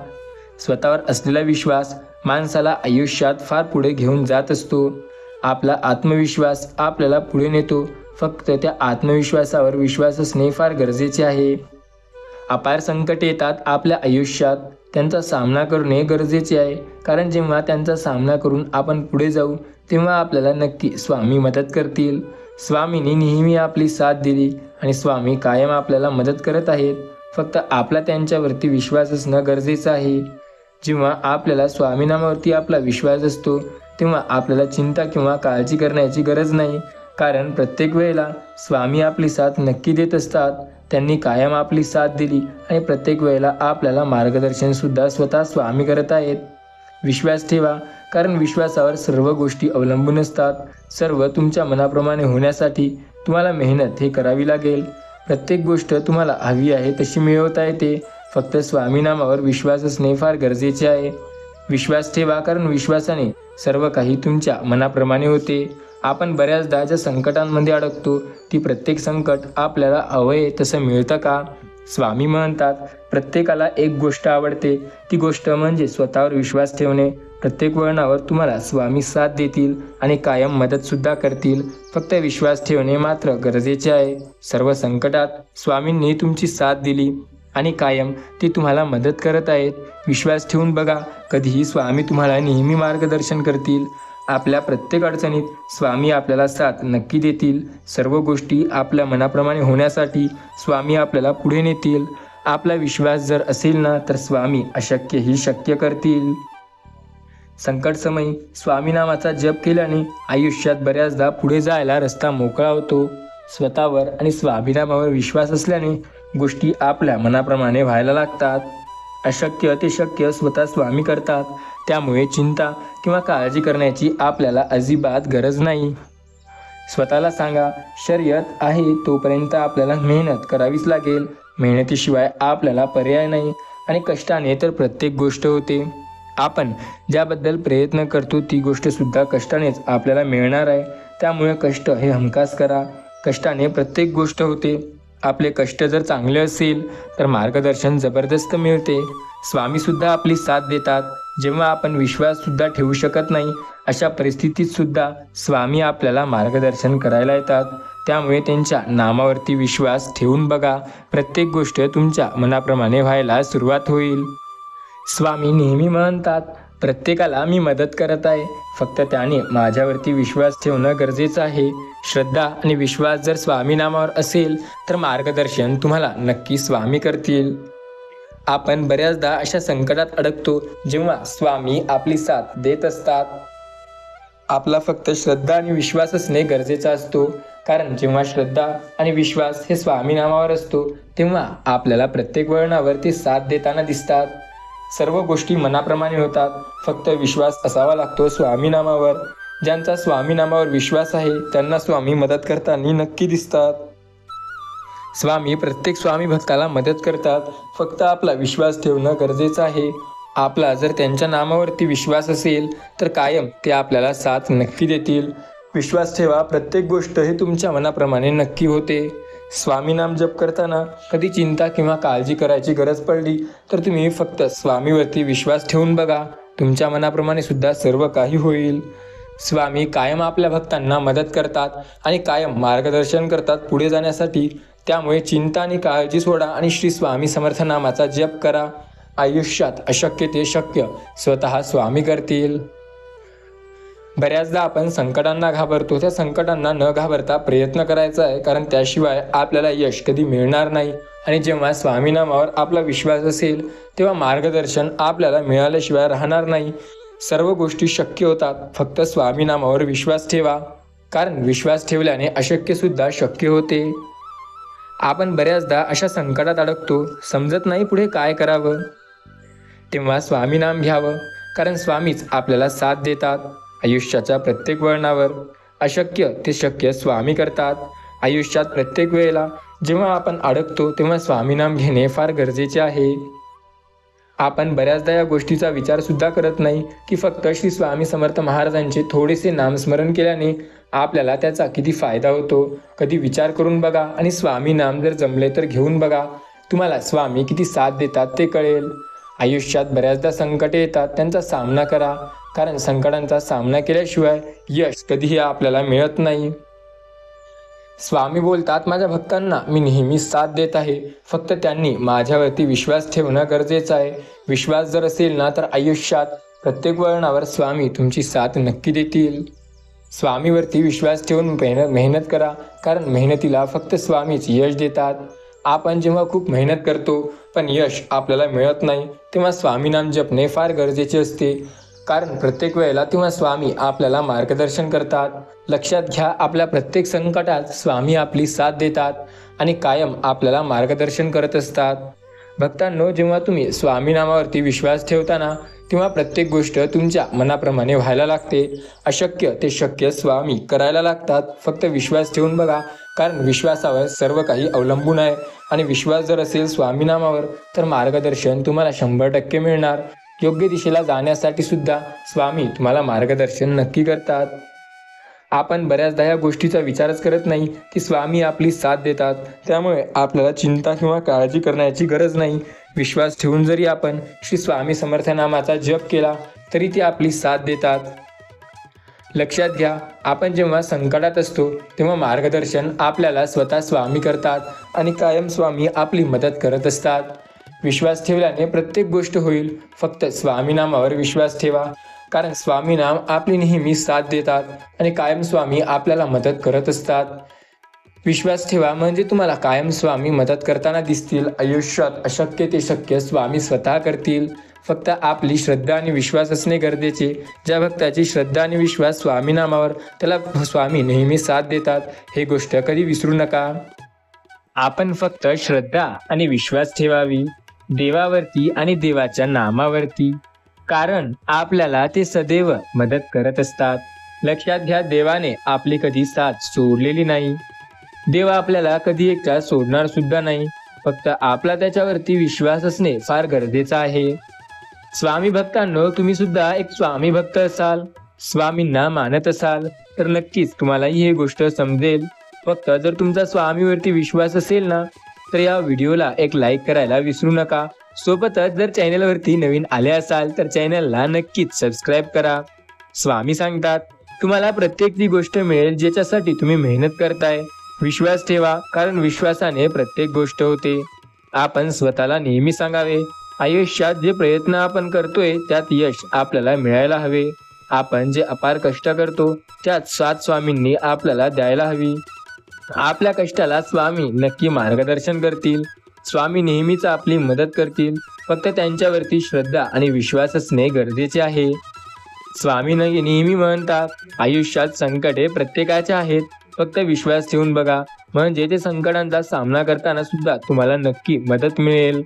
स्वतःवर असलेला विश्वास माणसाला आयुष्यात फार पुढे घेऊन जात असतो. आपला आत्मविश्वास आपल्याला पुढे नेतो. फक्त त्या आत्मविश्वासावर विश्वास असणे फार गरजेचे आहे. अपार संकटे येतात आपल्या आयुष्यात, त्यांचा सामना करणे गरजेचे आहे. कारण जेव्हा त्यांचा सामना करून आपण पुढे जाऊ तेव्हा आपल्याला नक्की स्वामी मदत करतील. स्वामींनी नेहमी आपली साथ दिली आणि स्वामी कायम आपल्याला मदत करत आहेत. फक्त आपला त्यांच्यावरती विश्वास असणं गरजेचं आहे. जेव्हा आपल्याला स्वामीनामावरती आपला विश्वास असतो तेव्हा आपल्याला चिंता किंवा काळजी करण्याची गरज नाही. कारण प्रत्येक वेळेला स्वामी आपली साथ नक्की देत असतात. त्यांनी कायम आपली साथ दिली आणि प्रत्येक वेळेला आपल्याला मार्गदर्शनसुद्धा स्वतः स्वामी करत आहेत. विश्वास ठेवा, कारण विश्वासावर सर्व गोष्टी अवलंबून असतात. सर्व तुमच्या मनाप्रमाणे होण्यासाठी तुम्हाला मेहनत हे करावी लागेल. प्रत्येक गोष्ट तुम्हाला हवी आहे तशी मिळवता येते. फक्त स्वामीनामावर विश्वास असणे फार गरजेचे आहे. विश्वास ठेवा, कारण विश्वासाने सर्व काही तुमच्या मनाप्रमाणे होते. आपण बऱ्याचदा ज्या संकटांमध्ये अडकतो ती प्रत्येक संकट आपल्याला हवंय तसं मिळतं का? स्वामी म्हणतात, प्रत्येकाला एक गोष्ट आवडते, ती गोष्ट म्हणजे स्वतःवर विश्वास ठेवणे. प्रत्येक वळणावर तुम्हाला स्वामी साथ देतील आणि कायम मदतसुद्धा करतील. फक्त विश्वास ठेवणे मात्र गरजेचे आहे. सर्व संकटात स्वामींनी तुमची साथ दिली आणि कायम ते तुम्हाला मदत करत आहेत. विश्वास ठेवून बघा, कधीही स्वामी तुम्हाला नेहमी मार्गदर्शन करतील. आपल्या प्रत्येक अडचणीत स्वामी आपल्याला साथ नक्की देतील. सर्व गोष्टी आपल्या मनाप्रमाणे होण्यासाठी स्वामी आपल्याला पुढे नेतील. आपला विश्वास जर असेल ना तर स्वामी अशक्यही शक्य करतील. संकट समयी स्वामी नामाचा जप केल्याने आयुष्यात बऱ्याचदा पुढे जायला रस्ता मोकळा होतो. स्वतःवर आणि स्वामीनामावर विश्वास असल्याने गोष्टी आपल्या मनाप्रमाणे व्हायला लागतात. अशक्य ते शक्य स्वतः स्वामी करतात. त्यामुळे चिंता किंवा काळजी करण्याची आपल्याला अजिबात गरज नाही. स्वतःला सांगा, शर्यत आहे तोपर्यंत आपल्याला मेहनत करावीच लागेल. मेहनतीशिवाय आपल्याला पर्याय नाही आणि कष्टाने तर प्रत्येक गोष्ट होते. आपण ज्याबद्दल प्रयत्न करतो ती गोष्टसुद्धा कष्टानेच आपल्याला मिळणार आहे. त्यामुळे कष्ट हे हमखास करा. कष्टाने प्रत्येक गोष्ट होते. आपले कष्ट जर चांगले असेल तर मार्गदर्शन जबरदस्त मिळते. स्वामीसुद्धा आपली साथ देतात. जेव्हा आपण विश्वाससुद्धा ठेवू शकत नाही अशा परिस्थितीतसुद्धा स्वामी आपल्याला मार्गदर्शन करायला येतात. त्यामुळे त्यांच्या नामावरती विश्वास ठेवून बघा. प्रत्येक गोष्ट तुमच्या मनाप्रमाणे व्हायला सुरुवात होईल. स्वामी नेहमी म्हणतात, प्रत्येकाला मी मदत करत आहे. फक्त त्याने माझ्यावरती विश्वास ठेवणं गरजेचं आहे. श्रद्धा आणि विश्वास जर स्वामी नामावर असेल तर मार्गदर्शन तुम्हाला नक्की स्वामी करतील. आपण बऱ्याचदा अशा संकटात अडकतो जेव्हा स्वामी आपली साथ देत असतात. आपला फक्त श्रद्धा आणि विश्वास असणे गरजेचा असतो. कारण जेव्हा श्रद्धा आणि विश्वास हे स्वामी नामावर असतो तेव्हा आपल्याला प्रत्येक वळणावर ते साथ देताना दिसतात. सर्व गोष्टी मनाप्रमाणे होतात. फक्त विश्वास असावा लागतो स्वामी नामावर. ज्यांचा स्वामी नामावर विश्वास आहे त्यांना स्वामी मदत करताना नक्की दिसतात. स्वामी प्रत्येक स्वामी भक्ताला मदत करतात. फक्त आपला विश्वास ठेवणं गरजेचं आहे. आपला जर त्यांच्या नामावरती विश्वास असेल तर कायम ते आपल्याला साथ नक्की देतील. विश्वास ठेवा, प्रत्येक गोष्ट हे तुमच्या मनाप्रमाणे नक्की होते. स्वामी नाम जप करताना कधी चिंता किंवा काळजी करायची गरज पडली तर तुम्ही फक्त स्वामीवरती विश्वास ठेवून बघा. तुमच्या मनाप्रमाणे सुद्धा सर्व काही होईल. स्वामी कायम आपल्या भक्तांना मदत करतात आणि कायम मार्गदर्शन करतात पुढे जाण्यासाठी. त्यामुळे चिंता आणि काळजी सोडा आणि श्री स्वामी समर्थ नामाचा जप करा. आयुष्यात अशक्य ते शक्य स्वतः स्वामी करतील. बऱ्याचदा आपण संकटांना घाबरतो. त्या संकटांना न घाबरता प्रयत्न करायचा आहे, कारण त्याशिवाय आपल्याला यश कधी मिळणार नाही. आणि जेव्हा स्वामी नामावर आपला विश्वास असेल तेव्हा मार्गदर्शन आपल्याला मिळाल्याशिवाय राहणार नाही. सर्व गोष्टी शक्य होतात. फक्त स्वामी नामावर विश्वास ठेवा, कारण विश्वास ठेवल्याने अशक्यसुद्धा शक्य होते. आपण बऱ्याचदा अशा संकटात अडकतो, समजत नाही पुढे काय करावं. तेव्हा स्वामी नाम घ्यावं, कारण स्वामीच आपल्याला साथ देतात. आयुष्याच्या प्रत्येक वळणावर अशक्य ते शक्य स्वामी करतात. आयुष्यात प्रत्येक वेळेला जेव्हा आपण अडकतो तेव्हा स्वामी नाम घेणे फार गरजेचे आहे. आपण बऱ्याचदा या गोष्टीचा विचार सुद्धा करत नाही की फक्त श्री स्वामी समर्थ महाराजांचे थोडेसे नामस्मरण केल्याने आपल्याला त्याचा किती फायदा होतो। कधी विचार करून बघा आणि स्वामी नाम जर जमले तर घेऊन बघा, तुम्हाला स्वामी किती साथ देतात ते कळेल। आयुष्यात बऱ्याचदा संकटे येतात, त्यांचा सामना करा, कारण संकटांचा सामना केल्याशिवाय यश कधीही आपल्याला मिळत नाही। स्वामी बोलतात, माझ्या भक्तांना मी नेहमी साथ देत आहे, फक्त त्यांनी माझ्यावरती विश्वास ठेवणं गरजेचं आहे। विश्वास जर असेल ना तर आयुष्यात प्रत्येक वळणावर स्वामी तुमची साथ नक्की देतील। स्वामीवरती विश्वास ठेवून मेहनत करा, कारण मेहनतीला फक्त स्वामीच यश देतात। आपण जेव्हा खूप मेहनत करतो पण यश आपल्याला मिळत नाही, तेव्हा स्वामी नाम जपणे फार गरजेचे असते, कारण प्रत्येक वेळेला तेव्हा स्वामी आपल्याला मार्गदर्शन करतात। लक्षात घ्या, आपल्या प्रत्येक संकटात स्वामी आपली साथ देतात आणि कायम आपल्याला मार्गदर्शन करत असतात। भक्तांनो, जेव्हा तुम्ही स्वामी नामावरती विश्वास ठेवताना तेव्हा प्रत्येक गोष्ट तुमच्या मनाप्रमाणे व्हायला लागते। अशक्य ते शक्य स्वामी करायला लागतात। फक्त विश्वास ठेवून बघा, कारण विश्वासावर सर्व काही अवलंबून आहे आणि विश्वास जर असेल स्वामी नामावर तर मार्गदर्शन तुम्हाला 100% मिळणार। योग्य दिशेला जाण्यासाठी सुद्धा स्वामी तुम्हाला मार्गदर्शन नक्की करतात। आपण बऱ्याचदा या गोष्टीचा विचारच करत नाही की स्वामी आपली साथ देतात, त्यामुळे आपल्याला चिंता किंवा काळजी करण्याची गरज नाही। विश्वास ठेवून जरी आपण श्री स्वामी समर्थ नामाचा जप केला तरी ते आपली साथ देतात। लक्षात घ्या, आपण जेव्हा संकटात असतो तेव्हा मार्गदर्शन आपल्याला स्वतः स्वामी करतात आणि कायम स्वामी आपली मदत करत असतात। विश्वास ठेवल्याने प्रत्येक गोष्ट होईल। फक्त स्वामी नामावर विश्वास ठेवा, कारण स्वामी नाम आपली नेहमी साथ देतात आणि कायम स्वामी आपल्याला मदत करत असतात। विश्वास ठेवा म्हणजे तुम्हाला कायम स्वामी मदत करताना दिसतील। आयुष्यात अशक्य ते शक्य स्वामी स्वतः करतील। फक्त आपली श्रद्धा आणि विश्वास असणे गरजेचे। ज्या भक्ताची श्रद्धा आणि विश्वास स्वामी नामावर, त्याला स्वामी नेहमी साथ देतात, हे गोष्ट कधी विसरू नका। आपण फक्त श्रद्धा आणि विश्वास ठेवावी देवावरती आणि देवाच्या नामावरती, कारण आपल्याला ते सदैव मदत करत असतात। लक्षात घ्या, देवाने आपली कधी साथ सोडलेली नाही। देव आपल्याला कधी एकटा सोडणार सुद्धा नाही। फक्त आपला त्याच्यावरती विश्वास असणे फार गरजेचं आहे। स्वामी भक्तांनो, तुम्ही सुद्धा एक स्वामी भक्त असाल, स्वामींना मानत असाल तर नक्कीच तुम्हालाही ही गोष्ट समजेल। फक्त जर तुमचा स्वामीवरती विश्वास असेल ना तर या व्हिडिओला एक लाईक करायला विसरू नका। सोबतच जर चॅनलवरती नवीन आले असाल तर चॅनलला नक्कीच सबस्क्राईब करा। स्वामी सांगतात, तुम्हाला प्रत्येक ती गोष्ट मिळेल ज्याच्यासाठी तुम्ही मेहनत करताय। विश्वास ठेवा, कारण विश्वासाने प्रत्येक गोष्ट होते। आपण स्वतःला नेहमी सांगावे, आयुष्यात जे प्रयत्न आपण करतोय त्यात यश आपल्याला मिळायला हवे। आपण जे अपार कष्ट करतो त्यात साथ स्वामींनी आपल्याला द्यायला हवी। आपल्या कष्टाला स्वामी नक्की मार्गदर्शन करतील। स्वामी नेहमीच आपली मदत करतील, फक्त त्यांच्यावरती श्रद्धा आणि विश्वास असणे गरजेचे आहे। स्वामी नेहमी म्हणतात, आयुष्यात संकटे प्रत्येकाचे आहेत, फक्त विश्वास ठेवून बघा, म्हणजे ते संकटांचा सामना करताना सुद्धा तुम्हाला नक्की मदत मिळेल।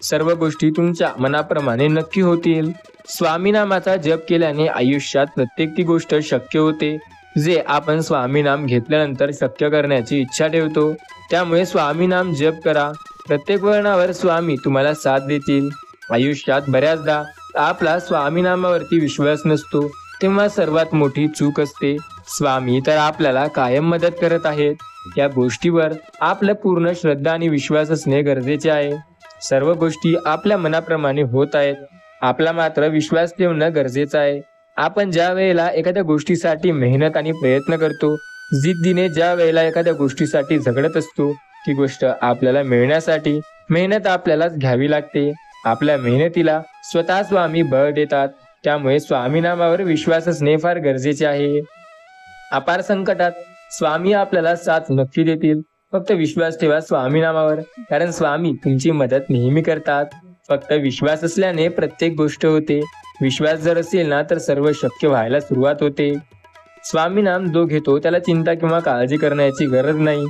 सर्व गोष्टी तुमच्या मनाप्रमाणे नक्की होतील। स्वामी नामाचा जप केल्याने आयुष्यात प्रत्येक ती गोष्ट शक्य होते जे आपण स्वामी नाम घेतल्यानंतर शक्य करण्याची इच्छा ठेवतो। त्यामुळे स्वामी नाम जप करा, प्रत्येक वळणावर स्वामी तुम्हाला साथ देतील। आयुष्यात बऱ्याचदा आपला स्वामी नामावरती विश्वास नसतो, तेव्हा सर्वात मोठी चूक असते। स्वामी तर आपल्याला कायम मदत करत आहेत, या गोष्टीवर आपलं पूर्ण श्रद्धा आणि विश्वास असणे गरजेचे आहे। सर्व गोष्टी आपल्या मनाप्रमाणे होत आहेत, आपला मात्र विश्वास ठेवणं गरजेचं आहे। आपण ज्या वेळेला एखाद्या गोष्टीसाठी मेहनत आणि प्रयत्न करतो, जिद्दीने ज्या वेळेला एखाद्या गोष्टीसाठी झगडत असतो, ती गोष्ट आपल्याला मिळण्यासाठी मेहनत आपल्यालाच घ्यावी लागते। आपल्या मेहनतीला स्वतः स्वामी बळ देतात, त्यामुळे स्वामी नामावर विश्वास असणे फार गरजेचे आहे। अपार संकटात स्वामी आपल्याला साथ नक्की देतील। फक्त विश्वास ठेवा स्वामी नामावर, कारण स्वामी तुमची मदत नेहमी करतात। फक्त विश्वास असल्याने प्रत्येक गोष्ट होते। विश्वास जर असेल ना तर सर्व शक्य व्हायला सुरुवात होते। स्वामी नाम जो घेतो त्याला चिंता किंवा काळजी करण्याची गरज नाही।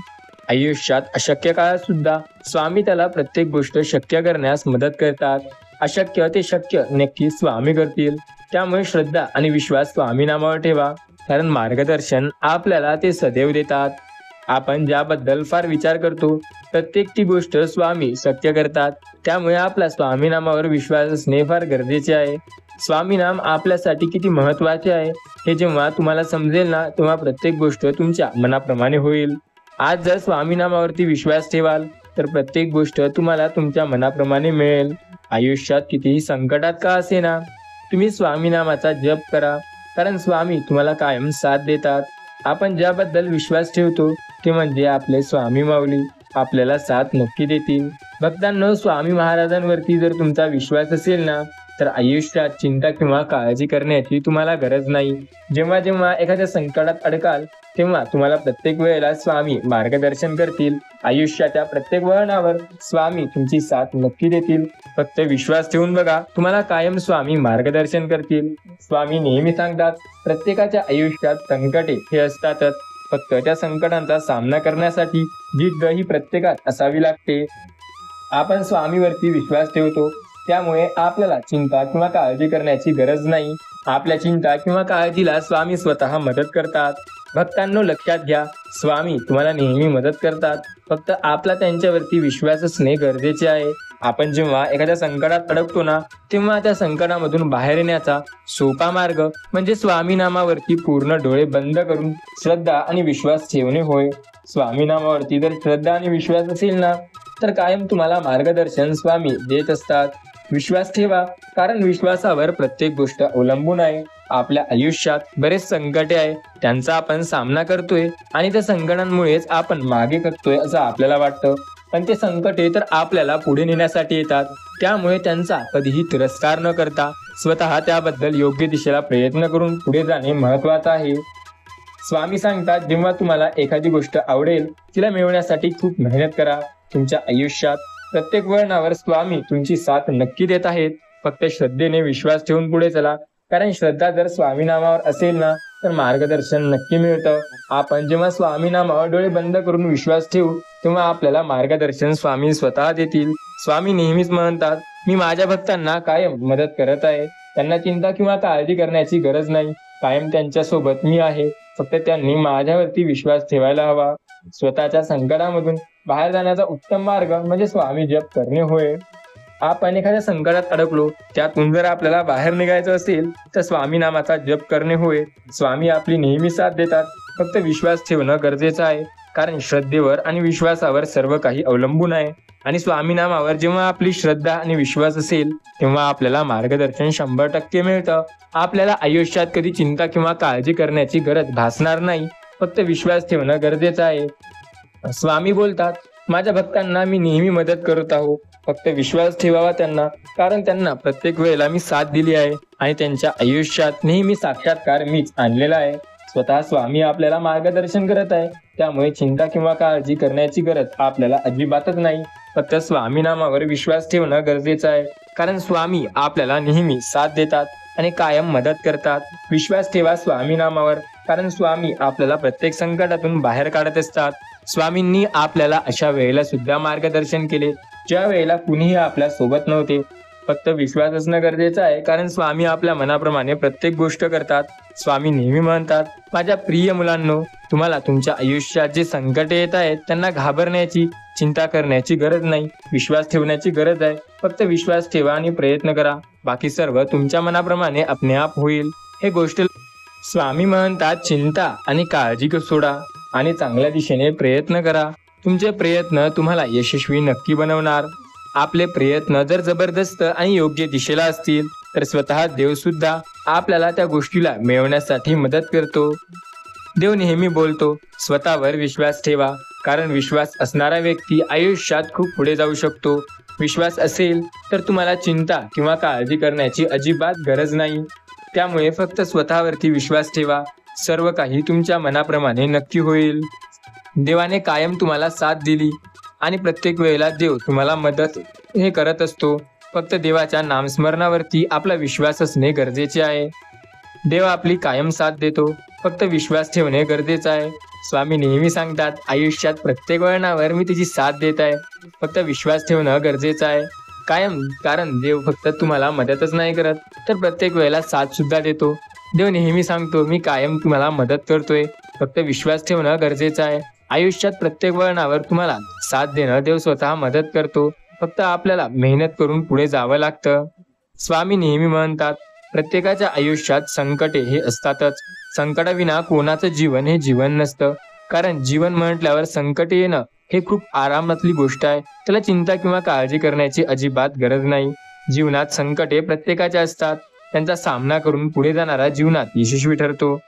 आयुष्यात अशक्य काळात सुद्धा स्वामी त्याला प्रत्येक गोष्ट शक्य करण्यास मदत करतात। अशक्य ते शक्य नक्की स्वामी करतील, त्यामुळे श्रद्धा आणि विश्वास स्वामी नामावर ठेवा, कारण मार्गदर्शन आपल्याला ते सदैव देतात। आपण ज्याबद्दल फार विचार करतो प्रत्येक ती गोष्ट स्वामी शक्य करतात. त्यामुळे आपला स्वामी नामावर विश्वास असणे फार गरजेचे आहे. स्वामी नाम आपल्यासाठी किती महत्वाचे आहे हे जेव्हा तुम्हाला समजेल ना, तेव्हा प्रत्येक गोष्ट तुमच्या मनाप्रमाणे होईल. आज जर स्वामी नामावरती विश्वास ठेवाल तर प्रत्येक गोष्ट तुम्हाला तुमच्या मनाप्रमाणे मिळेल. आयुष्यात कितीही संकटात का असेना, तुम्ही स्वामी नामाचा जप करा, कारण स्वामी तुम्हाला कायम साथ देतात. आपण ज्याबद्दल विश्वास ठेवतो ते म्हणजे आपले स्वामी माऊली आपल्याला साथ नक्की देतील. भक्तांनो, स्वामी महाराजांवरती जर तुमचा विश्वास असेल ना, तर आयुष्यात चिंता किंवा काळजी करण्याची तुम्हाला गरज नाही. जेव्हा जेव्हा एखाद्या संकटात अडकाल तेव्हा तुम्हाला प्रत्येक वेळेला स्वामी मार्गदर्शन करतील. आयुष्याच्या प्रत्येक वळणावर स्वामी तुमची साथ नक्की देतील. फक्त विश्वास ठेवून बघा, तुम्हाला कायम स्वामी मार्गदर्शन करतील. स्वामी नेहमी सांगतात, प्रत्येकाच्या आयुष्यात संकटे हे असतातच, फक्त त्या संकटांचा सामना करण्यासाठी जिद्द ही प्रत्येकात असावी लागते. आपण स्वामीवरती विश्वास ठेवतो त्यामुळे आपल्याला चिंता किंवा काळजी करण्याची गरज नाही. आपल्या चिंता किंवा काळजीला स्वामी स्वतः मदत करतात. भक्तांनो, लक्षात घ्या, स्वामी तुम्हाला नेहमी मदत करतात, फक्त आपला त्यांच्यावरती विश्वास असणे गरजेचे आहे. आपण जेव्हा एखाद्या संकटात अडकतो ना, तेव्हा त्या संकटामधून बाहेर येण्याचा सोपा मार्ग म्हणजे स्वामी नामावरती पूर्ण डोळे बंद करून श्रद्धा आणि विश्वास ठेवणे होय. स्वामी नामावरती जर श्रद्धा आणि विश्वास असेल ना, तर कायम तुम्हाला मार्गदर्शन स्वामी देत असतात. विश्वास ठेवा, कारण विश्वासावर प्रत्येक गोष्ट अवलंबून आहे. आपल्या आयुष्यात बरेच संकटे आहे, त्यांचा आपण सामना करतोय आणि त्या संकटांमुळेच आपण मागे करतोय असं आपल्याला वाटतं, पण ते संकटे तर आपल्याला पुढे नेण्यासाठी येतात. त्यामुळे त्यांचा कधीही तिरस्कार न करता स्वतः त्याबद्दल योग्य दिशेला प्रयत्न करून पुढे जाणे महत्वाचं आहे. स्वामी सांगतात, जेव्हा तुम्हाला एखादी गोष्ट आवडेल तिला मिळवण्यासाठी खूप मेहनत करा. तुमच्या आयुष्यात प्रत्येक वळणावर स्वामी तुमची साथ नक्की देत आहेत. फक्त श्रद्धेने विश्वास ठेवून पुढे चला, कारण श्रद्धा जर स्वामी नामावर असेल ना, तर मार्गदर्शन नक्की मिळतं. आपण जेव्हा स्वामी नामावर डोळे बंद करून विश्वास ठेवू तेव्हा आपल्याला मार्गदर्शन स्वामी स्वतः देतील. स्वामी नेहमीच म्हणतात, मी माझ्या भक्तांना कायम मदत करत आहे. त्यांना चिंता किंवा काळजी करण्याची गरज नाही. कायम त्यांच्या सोबत मी आहे. फक्त त्यांनी माझ्यावरती विश्वास ठेवायला हवा. स्वतःच्या संकटामधून बाहेर जाण्याचा उत्तम मार्ग म्हणजे स्वामी जप करणे होय. आपण एखाद्या संकटात अडकलो, त्यातून जर आपल्याला बाहेर निघायचं असेल तर स्वामी नामाचा जप करणे होय. स्वामी आपली नेहमी साथ देतात. फक्त विश्वास ठेवणं गरजेचं आहे, कारण श्रद्धेवर आणि विश्वासावर सर्व काही अवलंबून आहे. आणि स्वामी नामावर जेव्हा आपली श्रद्धा आणि विश्वास असेल तेव्हा आपल्याला मार्गदर्शन 100% मिळतं. आपल्याला आयुष्यात कधी चिंता किंवा काळजी करण्याची गरज भासणार नाही. फक्त विश्वास ठेवणं गरजेचं आहे. स्वामी बोलतात, माझ्या भक्तांना मी नेहमी मदत करत आहो. फक्त विश्वास ठेवावा त्यांना, कारण त्यांना प्रत्येक वेळेला मी साथ दिली आहे आणि त्यांच्या आयुष्यात नेहमी साक्षात्कार मीच आणलेला आहे. स्वतः स्वामी आपल्याला मार्गदर्शन करत आहे. त्यामुळे चिंता किंवा काळजी करण्याची गरज आपल्याला अजिबातच नाही. फक्त स्वामी नामावर विश्वास ठेवणं गरजेचं आहे, कारण स्वामी आपल्याला नेहमी साथ देतात आणि कायम मदत करतात. विश्वास ठेवा स्वामी नामावर, कारण स्वामी आपल्याला प्रत्येक संकटातून बाहेर काढत असतात. स्वामींनी आपल्याला अशा वेळेला सुद्धा मार्गदर्शन केले ज्या वेळेला कुणीही आपल्या सोबत नव्हते. फक्त विश्वास असणं गरजेचं आहे, कारण स्वामी आपल्या मनाप्रमाणे प्रत्येक गोष्ट करतात. स्वामी नेहमी म्हणतात, माझ्या प्रिय मुलांनो, तुम्हाला तुमच्या आयुष्यात जे संकटे येत आहेत त्यांना घाबरण्याची, चिंता करण्याची गरज नाही. विश्वास ठेवण्याची गरज आहे. फक्त विश्वास ठेवा आणि प्रयत्न करा. बाकी सर्व तुमच्या मनाप्रमाणे आपणे आप होईल. हे गोष्ट स्वामी म्हणतात, चिंता आणि काळजी सोडा आणि चांगल्या दिशेने प्रयत्न करा. तुमचे प्रयत्न तुम्हाला यशस्वी नक्की बनवणार. आपले प्रयत्न जर जबरदस्त आणि योग्य दिशेला असतील तर स्वतः देव सुद्धा आपल्याला त्या गोष्टीला मिळवण्यासाठी मदत करतो. देव नेहमी बोलतो, स्वतःवर विश्वास ठेवा, कारण विश्वास असणारा व्यक्ती आयुष्यात खूप पुढे जाऊ शकतो. विश्वास असेल तर तुम्हाला चिंता किंवा काळजी करण्याची अजिबात गरज नाही. त्यामुळे फक्त स्वतःवरती विश्वास ठेवा. सर्व काही तुमच्या मनाप्रमाणे नक्की होईल. देवाने कायम तुम्हाला साथ दिली आणि प्रत्येक वेळेला देव तुम्हाला मदत हे करत असतो. फक्त देवाच्या नामस्मरणावरती आपला विश्वास असणे गरजेचे आहे. देव आपली कायम साथ देतो. फक्त विश्वास ठेवणे गरजेचं आहे. स्वामी नेहमी सांगतात, आयुष्यात प्रत्येक वळणावर मी तिची साथ देत आहे. फक्त विश्वास ठेवणं गरजेचं आहे कायम, कारण देव फक्त तुम्हाला मदतच नाही करत तर प्रत्येक वेळेला साथ सुद्धा देतो. देव नेहमी सांगतो, मी कायम तुम्हाला मदत करतोय. फक्त विश्वास ठेवणं गरजेचं आहे. आयुष्यात प्रत्येक वळणावर तुम्हाला साथ देणं देव स्वतः मदत करतो. फक्त आपल्याला मेहनत करून पुढे जावं लागतं. स्वामी नेहमी म्हणतात, प्रत्येकाच्या आयुष्यात संकटे हे असतातच. संकटाविना कोणाचं जीवन हे जीवन नसतं. कारण जीवन म्हटल्यावर संकट येणं हे खूप आरामातली गोष्ट आहे. त्याला चिंता किंवा काळजी करण्याची अजिबात गरज नाही. जीवनात संकटे प्रत्येकाच्या असतात. त्यांचा सामना करून पुढे जाणारा जीवनात यशस्वी ठरतो.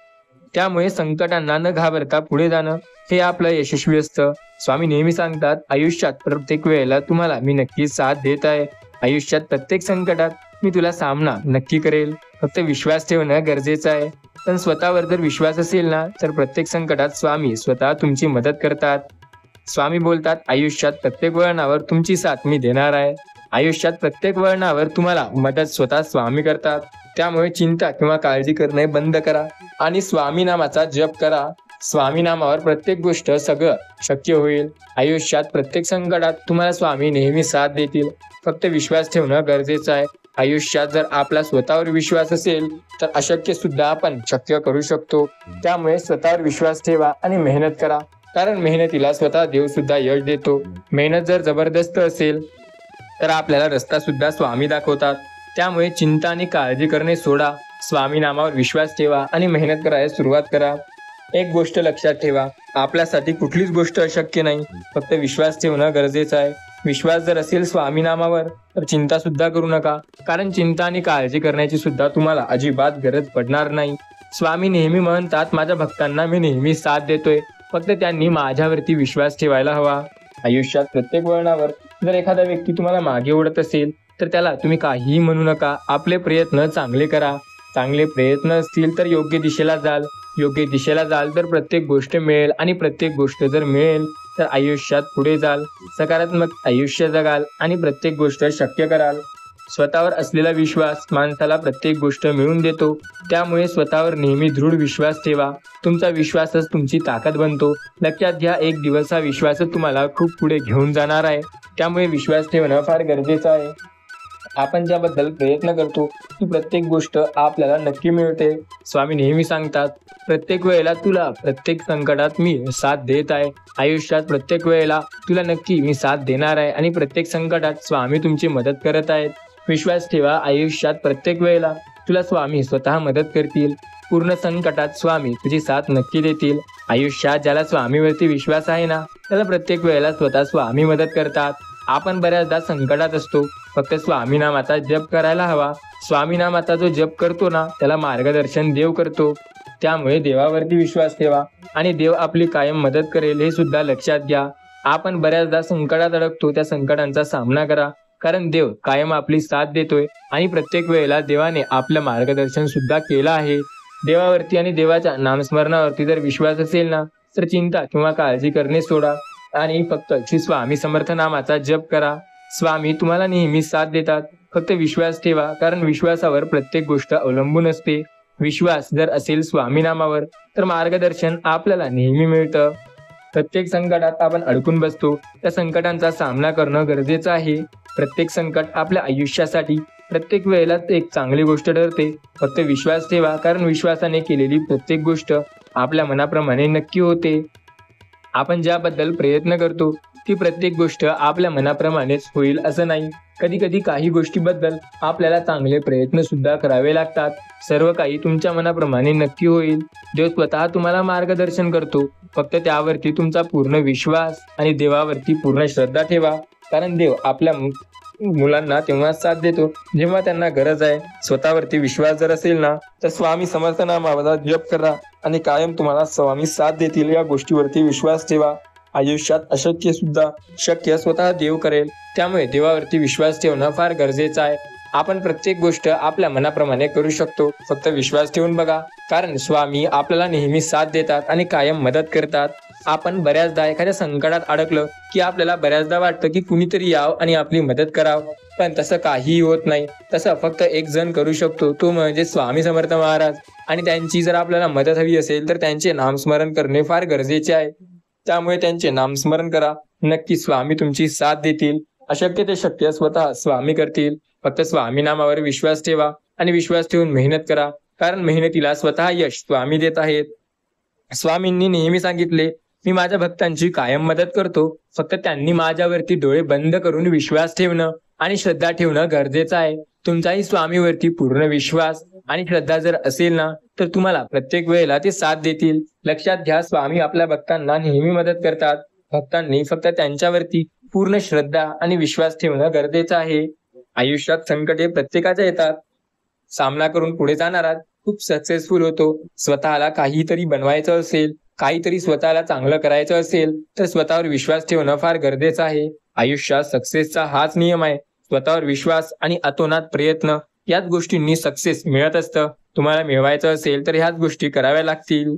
त्यामुळे संकटांना न घाबरता पुढे जाणं हे आपलं यशस्वी असतं. स्वामी नेहमी सांगतात, आयुष्यात प्रत्येक वेळेला तुम्हाला मी नक्कीच साथ देत आहे. आयुष्यात प्रत्येक संकटात मी तुला सामना नक्की करेल. फक्त विश्वास ठेवणं गरजेचं आहे. पण स्वतःवर जर विश्वास असेल ना, तर प्रत्येक संकटात स्वामी स्वतः तुमची मदत करतात. स्वामी बोलतात, आयुष्यात प्रत्येक वळणावर तुमची साथ मी देणार आहे. आयुष्यात प्रत्येक वळणावर तुम्हाला मदत स्वतः स्वामी करतात. त्यामुळे चिंता किंवा काळजी करणे बंद करा आणि स्वामी नामाचा जप करा. स्वामी नामावर प्रत्येक गोष्ट सगळं शक्य होईल. आयुष्यात प्रत्येक संकटात तुम्हाला स्वामी नेहमी साथ देतील. फक्त विश्वास ठेवणं गरजेचं आहे. आयुष्यात जर आपला स्वतःवर विश्वास असेल तर अशक्य सुद्धा आपण शक्य करू शकतो. त्यामुळे स्वतःवर विश्वास ठेवा आणि मेहनत करा. कारण मेहनतीला स्वतः देव सुद्धा यश देतो. मेहनत जर जबरदस्त असेल तर आपल्याला रस्ता सुद्धा स्वामी दाखवतात. त्यामुळे चिंता आणि काळजी करणे सोडा. स्वामी नामावर विश्वास ठेवा आणि मेहनत करायला सुरुवात करा. एक गोष्ट लक्षात ठेवा, आपल्यासाठी कुठलीच गोष्ट अशक्य नाही. फक्त विश्वास ठेवणं गरजेचं आहे. विश्वास जर असेल स्वामी नामावर तर चिंता सुद्धा करू नका. कारण चिंता आणि काळजी करण्याची सुद्धा तुम्हाला अजिबात गरज पडणार नाही. स्वामी नेहमी म्हणतात, माझ्या भक्तांना मी नेहमी साथ देतोय. फक्त त्यांनी माझ्यावरती विश्वास ठेवायला हवा. आयुष्यात प्रत्येक वळणावर जर एखादा व्यक्ती तुम्हाला मागे ओढत असेल तर त्याला तुम्ही काहीही म्हणू नका. आपले प्रयत्न चांगले करा. चांगले प्रयत्न असतील तर योग्य दिशेला जाल. योग्य दिशेला जाल तर प्रत्येक गोष्ट मिळेल आणि प्रत्येक गोष्ट जर मिळेल तर आयुष्यात पुढे जाल. सकारात्मक आयुष्य जगाल आणि प्रत्येक गोष्ट शक्य कराल. स्वतःवर असलेला विश्वास माणसाला प्रत्येक गोष्ट मिळवून देतो. त्यामुळे स्वतःवर नेहमी दृढ विश्वास ठेवा. तुमचा विश्वासच तुमची ताकद बनतो. लक्षात घ्या, एक दिवस हा विश्वासच तुम्हाला खूप पुढे घेऊन जाणार आहे. त्यामुळे विश्वास ठेवणं फार गरजेचं आहे. आपण ज्याबद्दल प्रयत्न करतो ती प्रत्येक गोष्ट आपल्याला नक्की मिळते. स्वामी नेहमी सांगतात, प्रत्येक वेळेला तुला प्रत्येक संकटात मी साथ देत आहे. आयुष्यात प्रत्येक वेळेला तुला नक्की मी साथ देणार आहे आणि प्रत्येक संकटात स्वामी तुमची मदत करत आहेत. विश्वास ठेवा, आयुष्यात प्रत्येक वेळेला तुला स्वामी स्वतः मदत करतील. पूर्ण संकटात स्वामी तुझी साथ नक्की देतील. आयुष्यात ज्याला स्वामीवरती विश्वास आहे ना, त्याला प्रत्येक वेळेला स्वतः स्वामी मदत करतात. आपण बऱ्याचदा संकटात असतो. फक्त स्वामी नामाचा जप करायला हवा. स्वामी नामाचा जो जप करतो ना, त्याला मार्गदर्शन देव करतो. त्यामुळे देवावरती विश्वास ठेवा आणि देव आपली कायम मदत करेल हे सुद्धा लक्षात घ्या. आपण बऱ्याचदा संकटात अडकतो. त्या संकटांचा सामना करा. कारण देव कायम आपली साथ देतोय आणि प्रत्येक वेळेला देवाने आपलं मार्गदर्शन सुद्धा केलं आहे. देवावरती आणि देवाच्या नामस्मरणावरती जर विश्वास असेल ना, तर चिंता किंवा काळजी करणे सोडा आणि फक्त श्री स्वामी समर्थ नामाचा जप करा. स्वामी तुम्हाला नेहमी साथ देतात. फक्त विश्वास ठेवा. कारण विश्वासावर प्रत्येक गोष्ट अवलंबून असते. विश्वास जर असेल स्वामी नामावर तर मार्गदर्शन आपल्याला नेहमी मिळतं. प्रत्येक संकटात आपण अडकून बसतो. त्या संकटांचा सामना करणं गरजेचं आहे. प्रत्येक संकट आपल्या आयुष्यासाठी प्रत्येक वेळेला एक चांगली गोष्ट ठरते. फक्त विश्वास ठेवा. कारण विश्वासाने केलेली प्रत्येक गोष्ट आपल्या मनाप्रमाणे नक्की होते. आपण ज्याबद्दल प्रयत्न करतो ती प्रत्येक गोष्ट आपल्या मनाप्रमाणेच होईल असं नाही. कधी कधी काही गोष्टीबद्दल आपल्याला चांगले प्रयत्न सुद्धा करावे लागतात. सर्व काही तुमच्या मनाप्रमाणे नक्की होईल. देव स्वतः तुम्हाला मार्गदर्शन करतो. फक्त त्यावरती तुमचा पूर्ण विश्वास आणि देवावरती पूर्ण श्रद्धा ठेवा. कारण देव आपल्या मुलांना तेव्हा साथ देतो जेव्हा त्यांना गरज आहे. स्वतःवरती विश्वास जर असेल ना, तर स्वामी समर्थ नामाचा जप करा आणि कायम तुम्हाला स्वामी साथ देतील. या गोष्टीवरती विश्वास ठेवा. आयुष्यात अशक्य सुद्धा शक्य स्वतः देव करेल. त्यामुळे देवावरती विश्वास ठेवणं फार गरजेचं आहे. आपण प्रत्येक गोष्ट आपल्या मनाप्रमाणे करू शकतो. फक्त विश्वास ठेवून बघा. कारण स्वामी आपल्याला नेहमी साथ देतात आणि कायम मदत करतात. आपण बऱ्याचदा एखाद्या संकटात अडकलं की आपल्याला बऱ्याचदा वाटतं की कुणीतरी यावं आणि आपली मदत करावं. पण तसं काहीही होत नाही. तसं फक्त एक जण करू शकतो, तो म्हणजे स्वामी समर्थ महाराज. आणि त्यांची जर आपल्याला मदत हवी असेल तर त्यांचे नामस्मरण करणे फार गरजेचे आहे. त्यामुळे त्यांचे नामस्मरण करा. नक्की स्वामी तुमची साथ देतील. अशक्य ते शक्य स्वतः स्वामी करतील. फक्त स्वामी नामावर विश्वास ठेवा आणि विश्वास ठेवून मेहनत करा. कारण मेहनतीला स्वतः यश स्वामी देत आहेत. स्वामींनी नेहमी सांगितले, मी माझ्या भक्तांची कायम मदत करतो. फक्त त्यांनी माझ्यावरती डोळे बंद करून विश्वास ठेवणं आणि श्रद्धा ठेवणं गरजेचं आहे. तुमचाही स्वामीवरती पूर्ण विश्वास आणि श्रद्धा जर असेल ना, तर तुम्हाला प्रत्येक वेळेला ते साथ देतील. लक्षात घ्या, स्वामी आपल्या भक्तांना नेहमी मदत करतात. भक्तांनी फक्त त्यांच्यावरती पूर्ण श्रद्धा आणि विश्वास ठेवणं गरजेचं आहे. आयुष्यात संकटे प्रत्येकाच्या येतात. सामना करून पुढे जाणारा खूप सक्सेसफुल होतो. स्वतःला काहीतरी बनवायचं असेल, काहीतरी स्वतःला चांगलं करायचं असेल, तर स्वतःवर विश्वास ठेवणं फार गरजेचं आहे. आयुष्यात सक्सेसचा हाच नियम आहे. स्वतःवर विश्वास आणि अतोनात प्रयत्न याच गोष्टींनी सक्सेस मिळत असतं. तुम्हाला मिळवायचं असेल तर ह्याच गोष्टी कराव्या लागतील.